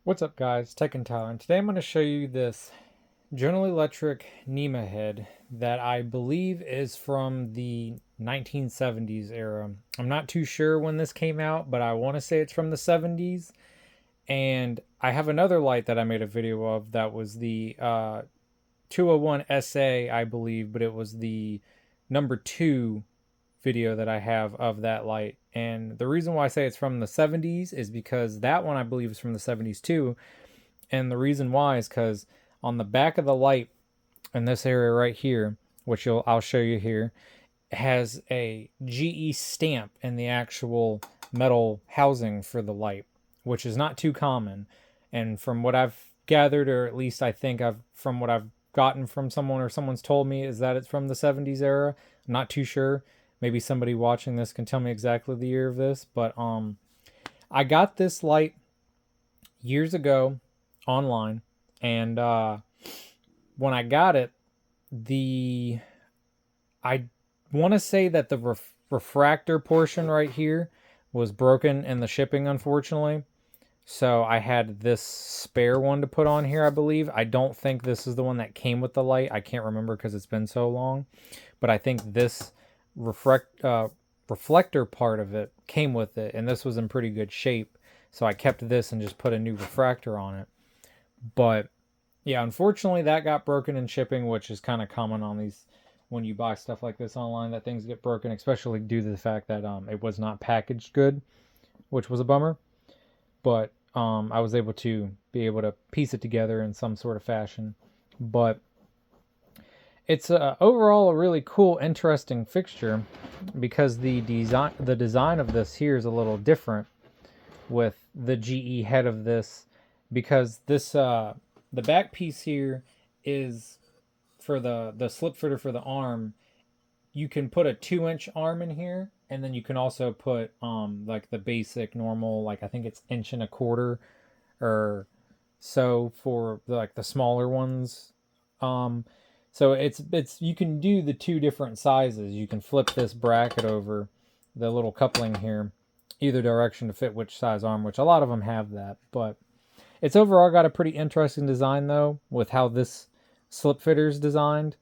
What's up guys, Tech and Tyler, and today I'm going to show you this General Electric NEMA head that I believe is from the 1970s era. I'm not too sure when this came out, but I want to say it's from the 70s. And I have another light that I made a video of that was the 201 SA, I believe, but it was the number 2 video that I have of that light. And the reason why I say it's from the 70s is because that one I believe is from the 70s too. And the reason why is because on the back of the light in this area right here, which I'll show you here, has a GE stamp in the actual metal housing for the light, which is not too common. And from what I've gathered, or at least I think from what I've gotten from someone or someone's told me, is that it's from the 70s era. I'm not too sure. Maybe somebody watching this can tell me exactly the year of this, but I got this light years ago online, and when I got it, I want to say that the refractor portion right here was broken in the shipping, unfortunately. So I had this spare one to put on here, I believe. I don't think this is the one that came with the light. I can't remember because it's been so long. But I think this reflector part of it came with it, and this was in pretty good shape. So I kept this and just put a new refractor on it. But yeah, unfortunately that got broken in shipping, which is kind of common on these when you buy stuff like this online, that things get broken, especially due to the fact that it was not packaged good, which was a bummer. But I was able to piece it together in some sort of fashion. But it's overall a really cool, interesting fixture because the design of this here is a little different with the GE head of this, because this the back piece here is for the slip fitter for the arm. You can put a 2-inch arm in here, and then you can also put like the basic normal, like I think it's 1.25 inches or so for like the smaller ones. So it's you can do the two different sizes. You can flip this bracket over the little coupling here either direction to fit which size arm, which a lot of them have that. But it's overall got a pretty interesting design though, with how this slip fitter is designed.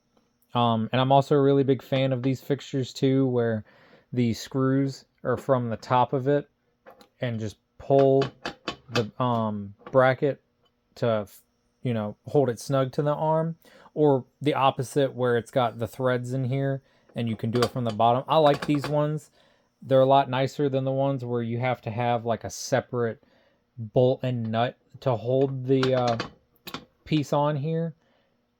And I'm also a really big fan of these fixtures too, where the screws are from the top of it and just pull the bracket to, hold it snug to the arm, or the opposite where it's got the threads in here and you can do it from the bottom. I like these ones. They're a lot nicer than the ones where you have to have like a separate bolt and nut to hold the piece on here.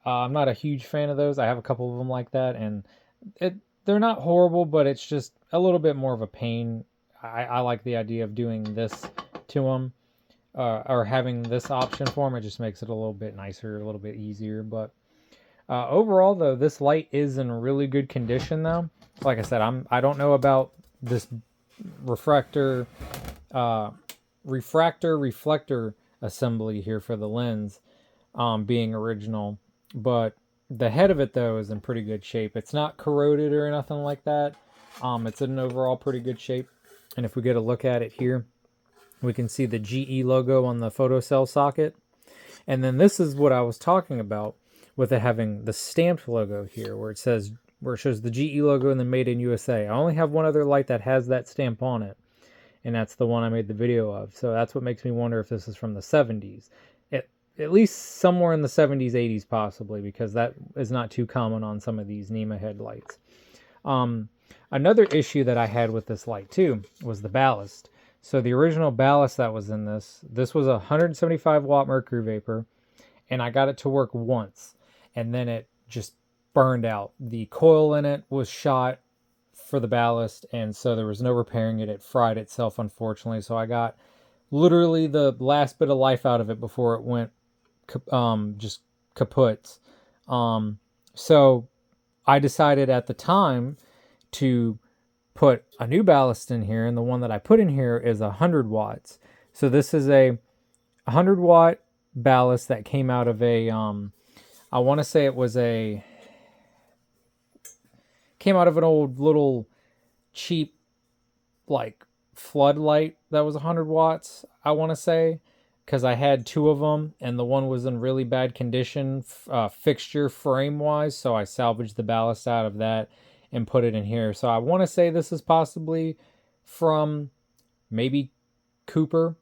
I'm not a huge fan of those. I have a couple of them like that, and they're not horrible, but it's just a little bit more of a pain. I like the idea of doing this to them, or having this option for them. It just makes it a little bit nicer, a little bit easier. But overall, though, this light is in really good condition. Though, like I said, I don't know about this refractor, reflector assembly here for the lens being original, but the head of it though is in pretty good shape. It's not corroded or nothing like that. It's in overall pretty good shape. And if we get a look at it here, we can see the GE logo on the photocell socket. And then this is what I was talking about with it having the stamped logo here, where it shows the GE logo and then Made in USA. I only have one other light that has that stamp on it, and that's the one I made the video of. So that's what makes me wonder if this is from the 70s. At least somewhere in the 70s, 80s possibly, because that is not too common on some of these NEMA headlights. Another issue that I had with this light too was the ballast. So the original ballast that was in this was a 175 watt mercury vapor, and I got it to work once, and then it just burned out. The coil in it was shot for the ballast, and so there was no repairing it. It fried itself, unfortunately, so I got literally the last bit of life out of it before it went just kaput. So I decided at the time to put a new ballast in here, and the one that I put in here is 100 watts. So this is a 100 watt ballast that came out of a I want to say it was came out of an old little cheap like floodlight that was 100 watts, I want to say, because I had two of them, and the one was in really bad condition, fixture frame wise. So I salvaged the ballast out of that and put it in here. So I want to say this is possibly from maybe Cooper.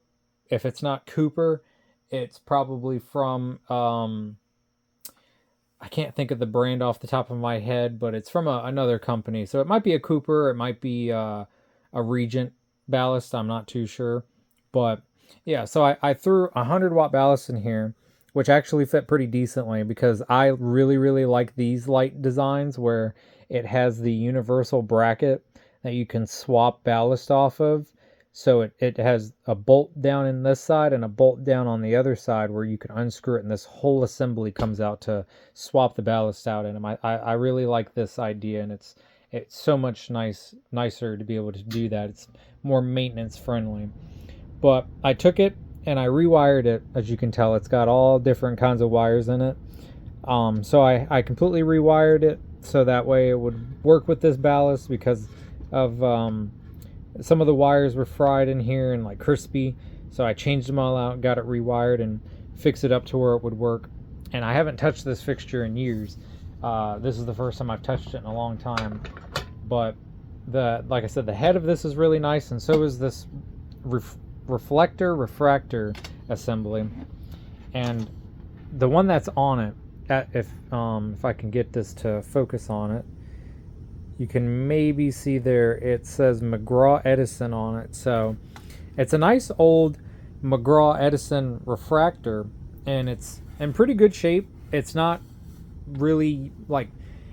If it's not Cooper, it's probably from I can't think of the brand off the top of my head, but it's from another company. So it might be a Cooper, it might be a Regent ballast. I'm not too sure, but yeah. So I threw a 100-watt ballast in here, which actually fit pretty decently because I really like these light designs where it has the universal bracket that you can swap ballast off of. So it has a bolt down in this side and a bolt down on the other side where you can unscrew it, and this whole assembly comes out to swap the ballast out in them. I really like this idea, and it's so much nicer to be able to do that. It's more maintenance friendly. But I took it and I rewired it. As you can tell, it's got all different kinds of wires in it. So I completely rewired it so that way it would work with this ballast because of some of the wires were fried in here and like crispy. So I changed them all out, got it rewired, and fixed it up to where it would work. And I haven't touched this fixture in years. This is the first time I've touched it in a long time. But like I said, the head of this is really nice, and so is this refractor assembly. And the one that's on it, if I can get this to focus on it, you can maybe see there it says McGraw-Edison on it. So it's a nice old McGraw-Edison refractor, and it's in pretty good shape. It's not really like,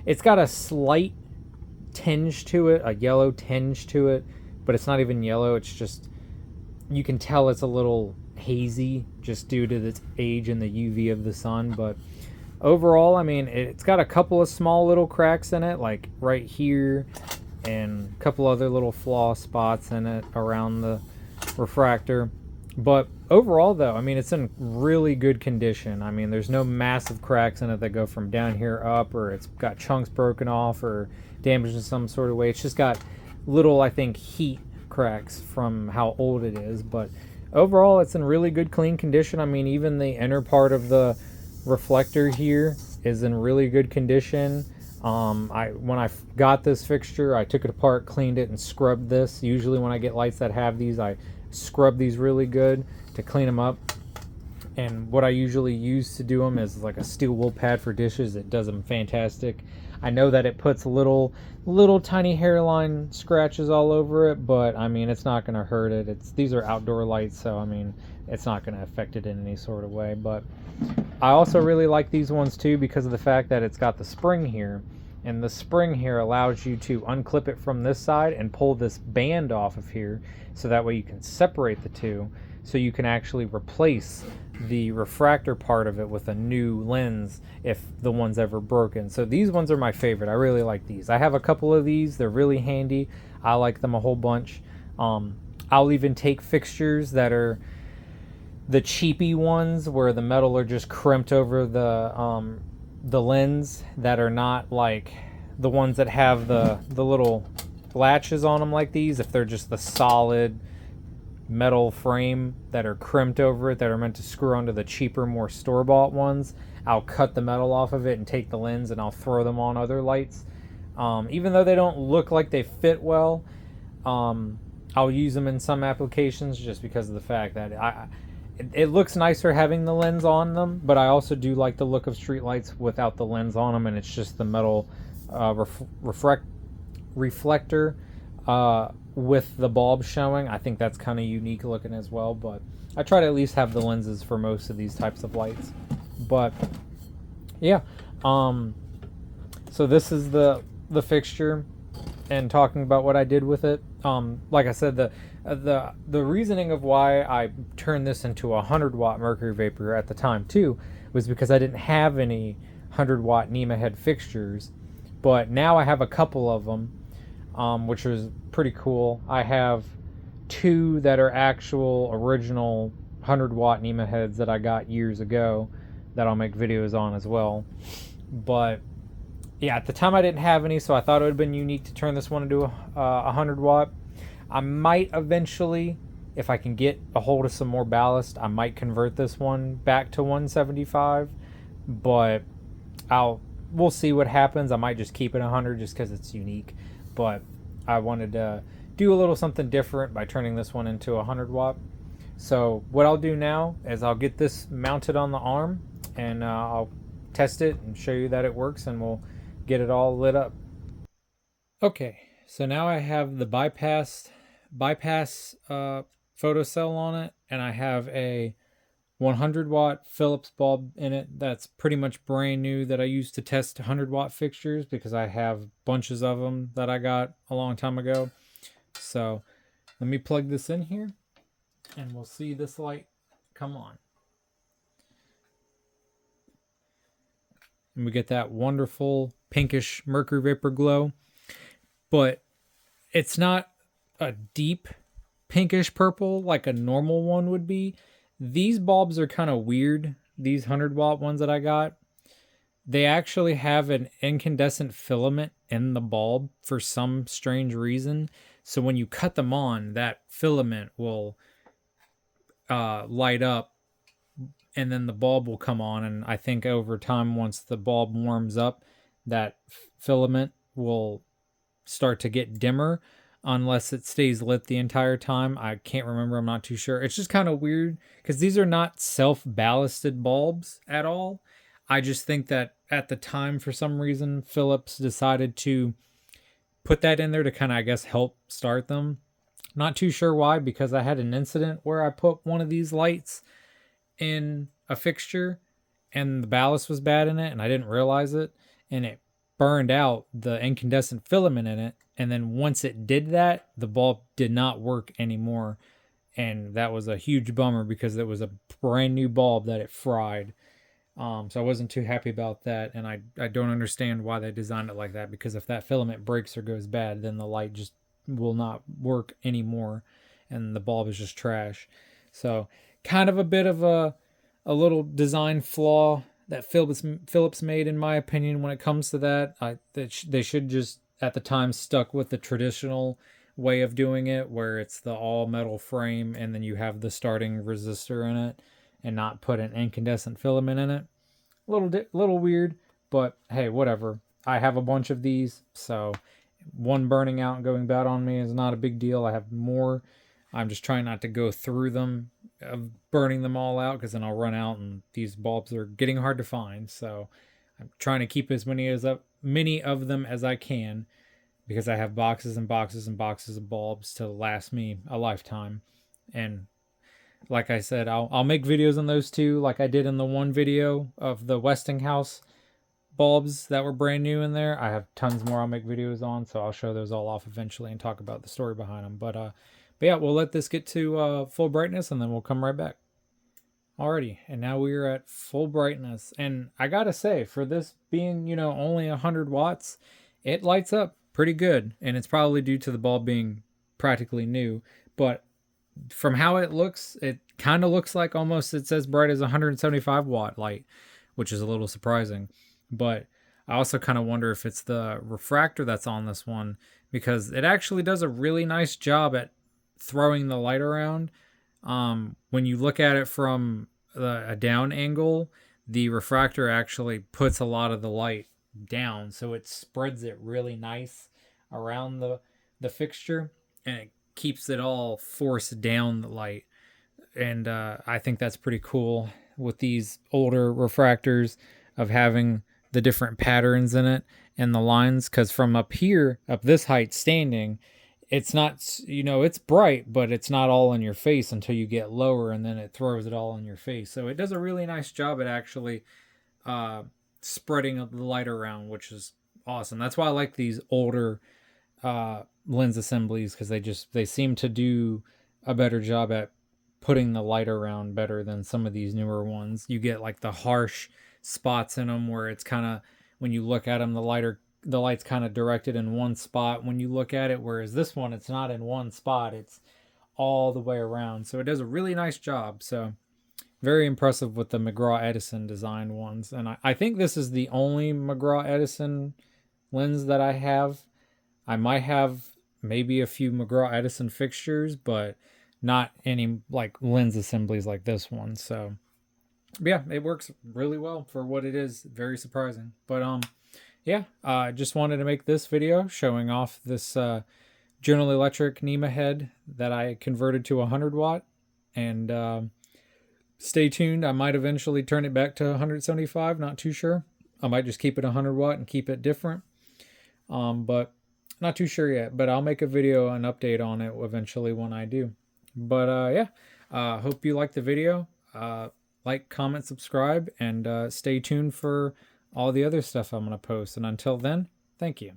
it's got a slight tinge to it, a yellow tinge to it, but it's not even yellow. It's just, you can tell it's a little hazy just due to its age and the UV of the sun. But overall, I mean, it's got a couple of small little cracks in it, like right here, and a couple other little flaw spots in it around the refractor. But overall, though, I mean, it's in really good condition. I mean, there's no massive cracks in it that go from down here up, or it's got chunks broken off or damaged in some sort of way. It's just got little, I think, heat cracks from how old it is. But overall, it's in really good, clean condition. I mean, even the inner part of the reflector here is in really good condition. When I got this fixture, I took it apart, cleaned it, and scrubbed this. Usually when I get lights that have these, I scrub these really good to clean them up. And what I usually use to do them is like a steel wool pad for dishes. It does them fantastic. I know that it puts little tiny hairline scratches all over it, but I mean, it's not going to hurt it. These are outdoor lights, so I mean, it's not going to affect it in any sort of way. But I also really like these ones too because of the fact that it's got the spring here, and the spring here allows you to unclip it from this side and pull this band off of here, so that way you can separate the two, so you can actually replace the refractor part of it with a new lens if the one's ever broken. So these ones are my favorite. I really like these. I have a couple of these. They're really handy. I like them a whole bunch. I'll even take fixtures that are the cheapy ones where the metal are just crimped over the lens, that are not like the ones that have the little latches on them like these. If they're just the solid metal frame that are crimped over it, that are meant to screw onto the cheaper, more store-bought ones, I'll cut the metal off of it and take the lens and I'll throw them on other lights. Even though they don't look like they fit well, I'll use them in some applications just because of the fact that it looks nicer having the lens on them, but I also do like the look of street lights without the lens on them, and it's just the metal reflector with the bulb showing. I think that's kind of unique looking as well, but I try to at least have the lenses for most of these types of lights. But yeah, so this is the fixture, and talking about what I did with it. Like I said, the reasoning of why I turned this into a 100-watt mercury vapor at the time too was because I didn't have any 100-watt NEMA head fixtures, but now I have a couple of them, which was pretty cool. I have two that are actual original 100-watt NEMA heads that I got years ago that I'll make videos on as well. But yeah, at the time I didn't have any, so I thought it would have been unique to turn this one into a 100-watt. I might eventually if I can get a hold of some more ballast, I might convert this one back to 175, but we'll see what happens. I might just keep it 100 just because it's unique, but I wanted to do a little something different by turning this one into a 100 watt. So what I'll do now is I'll get this mounted on the arm, and I'll test it and show you that it works, and we'll get it all lit up. Okay, so now I have the bypass photocell on it, and I have a 100 watt Phillips bulb in it that's pretty much brand new that I used to test 100 watt fixtures because I have bunches of them that I got a long time ago. So let me plug this in here and we'll see this light come on. And we get that wonderful pinkish mercury vapor glow, but it's not a deep pinkish purple like a normal one would be. These bulbs are kind of weird. These 100 watt ones that I got, they actually have an incandescent filament in the bulb for some strange reason. So when you cut them on, that filament will light up, and then the bulb will come on. And I think over time, once the bulb warms up, that filament will start to get dimmer unless it stays lit the entire time. I can't remember. I'm not too sure. It's just kind of weird because these are not self-ballasted bulbs at all. I just think that at the time, for some reason, Philips decided to put that in there to kind of, I guess, help start them. Not too sure why, because I had an incident where I put one of these lights in a fixture and the ballast was bad in it and I didn't realize it, and it burned out the incandescent filament in it. And then once it did that, the bulb did not work anymore. And that was a huge bummer because it was a brand new bulb that it fried. So I wasn't too happy about that. And I don't understand why they designed it like that, because if that filament breaks or goes bad, then the light just will not work anymore and the bulb is just trash. So kind of a bit of a little design flaw that Philips made, in my opinion, when it comes to that. They should just, at the time, stuck with the traditional way of doing it, where it's the all metal frame and then you have the starting resistor in it, and not put an incandescent filament in it. Little weird, but hey, whatever. I have a bunch of these, so one burning out and going bad on me is not a big deal. I have more. I'm just trying not to go through them, of burning them all out, because then I'll run out and these bulbs are getting hard to find. So I'm trying to keep as many of them as I can, because I have boxes and boxes and boxes of bulbs to last me a lifetime. And like I said, I'll make videos on those too, like I did in the one video of the Westinghouse bulbs that were brand new in there. I have tons more I'll make videos on, so I'll show those all off eventually and talk about the story behind them. But yeah, we'll let this get to full brightness and then we'll come right back. Alrighty, and now we are at full brightness. And I gotta say, for this being, only 100 watts, it lights up pretty good. And it's probably due to the bulb being practically new. But from how it looks, it kind of looks like almost it's as bright as a 175 watt light, which is a little surprising. But I also kind of wonder if it's the refractor that's on this one, because it actually does a really nice job at throwing the light around. When you look at it from a down angle, the refractor actually puts a lot of the light down, so it spreads it really nice around the fixture, and it keeps it all forced down the light. And I think that's pretty cool with these older refractors, of having the different patterns in it and the lines, because from up here, up this height standing, it's not, it's bright, but it's not all in your face until you get lower, and then it throws it all in your face. So it does a really nice job at actually spreading the light around, which is awesome. That's why I like these older lens assemblies, because they seem to do a better job at putting the light around better than some of these newer ones. You get like the harsh spots in them where it's kind of, when you look at them, the light's kind of directed in one spot when you look at it, whereas this one, it's not in one spot, it's all the way around. So it does a really nice job. So very impressive with the McGraw-Edison design ones. And I think this is the only McGraw-Edison lens that I have. I might have maybe a few McGraw-Edison fixtures, but not any like lens assemblies like this one. So but yeah, it works really well for what it is. Very surprising. But yeah, I just wanted to make this video showing off this General Electric NEMA head that I converted to 100 watt. And stay tuned. I might eventually turn it back to 175. Not too sure. I might just keep it 100 watt and keep it different. But not too sure yet. But I'll make a video, an update on it eventually when I do. But yeah, hope you liked the video. Like, comment, subscribe, and stay tuned for all the other stuff I'm going to post. And until then, thank you.